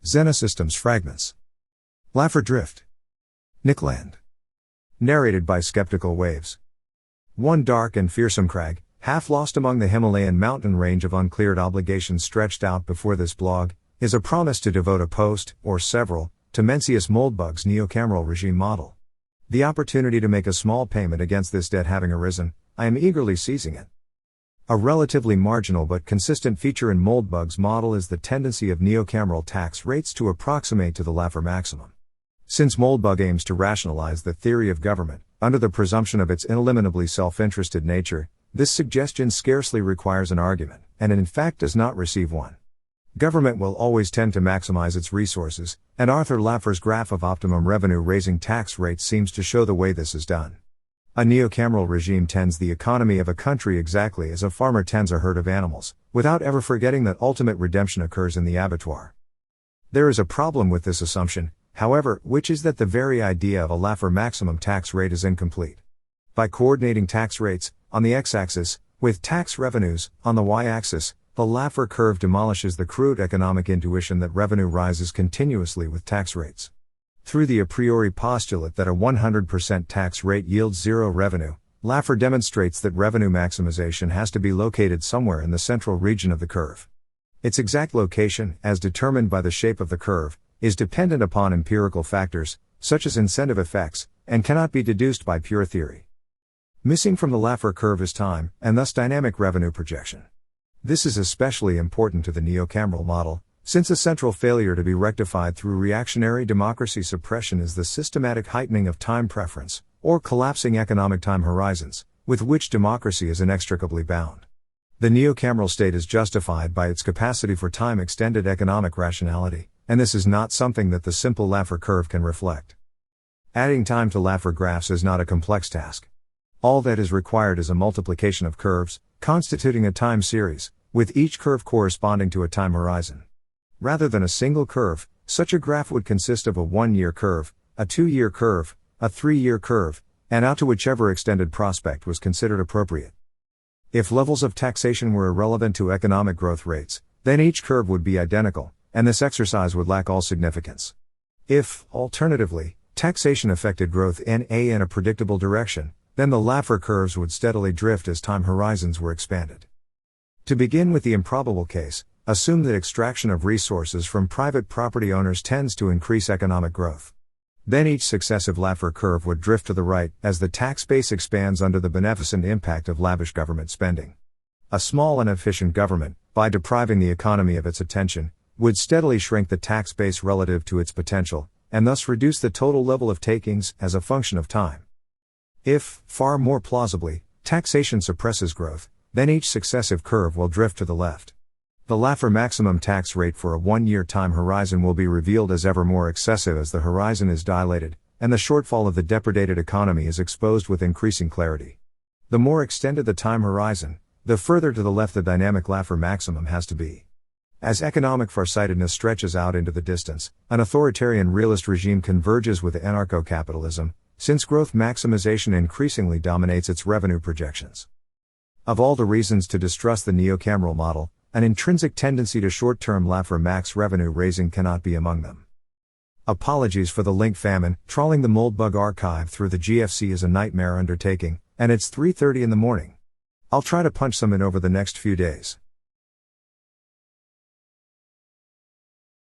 Xenosystems Fragments. Laffer Drift. Nickland. Narrated by Skeptical Waves. One dark and fearsome crag, half lost among the Himalayan mountain range of uncleared obligations stretched out before this blog, is a promise to devote a post, or several, to Mencius Moldbug's neocameral regime model. The opportunity to make a small payment against this debt having arisen, I am eagerly seizing it. A relatively marginal but consistent feature in Moldbug's model is the tendency of neocameral tax rates to approximate to the Laffer maximum. Since Moldbug aims to rationalize the theory of government, under the presumption of its ineliminably self-interested nature, this suggestion scarcely requires an argument, and in fact does not receive one. Government will always tend to maximize its resources, and Arthur Laffer's graph of optimum revenue-raising tax rates seems to show the way this is done. A neocameral regime tends the economy of a country exactly as a farmer tends a herd of animals, without ever forgetting that ultimate redemption occurs in the abattoir. There is a problem with this assumption, however, which is that the very idea of a Laffer maximum tax rate is incomplete. By coordinating tax rates, on the x-axis, with tax revenues, on the y-axis, the Laffer curve demolishes the crude economic intuition that revenue rises continuously with tax rates. Through the a priori postulate that a 100% tax rate yields zero revenue, Laffer demonstrates that revenue maximization has to be located somewhere in the central region of the curve. Its exact location, as determined by the shape of the curve, is dependent upon empirical factors, such as incentive effects, and cannot be deduced by pure theory. Missing from the Laffer curve is time, and thus dynamic revenue projection. This is especially important to the neocameral model, since a central failure to be rectified through reactionary democracy suppression is the systematic heightening of time preference, or collapsing economic time horizons, with which democracy is inextricably bound. The neocameral state is justified by its capacity for time-extended economic rationality, and this is not something that the simple Laffer curve can reflect. Adding time to Laffer graphs is not a complex task. All that is required is a multiplication of curves, constituting a time series, with each curve corresponding to a time horizon. Rather than a single curve, such a graph would consist of a 1-year curve, a 2-year curve, a 3-year curve, and out to whichever extended prospect was considered appropriate. If levels of taxation were irrelevant to economic growth rates, then each curve would be identical, and this exercise would lack all significance. If, alternatively, taxation affected growth in a predictable direction, then the Laffer curves would steadily drift as time horizons were expanded. To begin with the improbable case, assume that extraction of resources from private property owners tends to increase economic growth. Then each successive Laffer curve would drift to the right as the tax base expands under the beneficent impact of lavish government spending. A small and efficient government, by depriving the economy of its attention, would steadily shrink the tax base relative to its potential, and thus reduce the total level of takings as a function of time. If, far more plausibly, taxation suppresses growth, then each successive curve will drift to the left. The Laffer maximum tax rate for a 1-year time horizon will be revealed as ever more excessive as the horizon is dilated, and the shortfall of the depredated economy is exposed with increasing clarity. The more extended the time horizon, the further to the left the dynamic Laffer maximum has to be. As economic farsightedness stretches out into the distance, an authoritarian realist regime converges with anarcho-capitalism, since growth maximization increasingly dominates its revenue projections. Of all the reasons to distrust the neocameral model, an intrinsic tendency to short-term Laffer max revenue raising cannot be among them. Apologies for the link famine. Trawling the Moldbug archive through the GFC is a nightmare undertaking, and it's 3:30 in the morning. I'll try to punch some in over the next few days.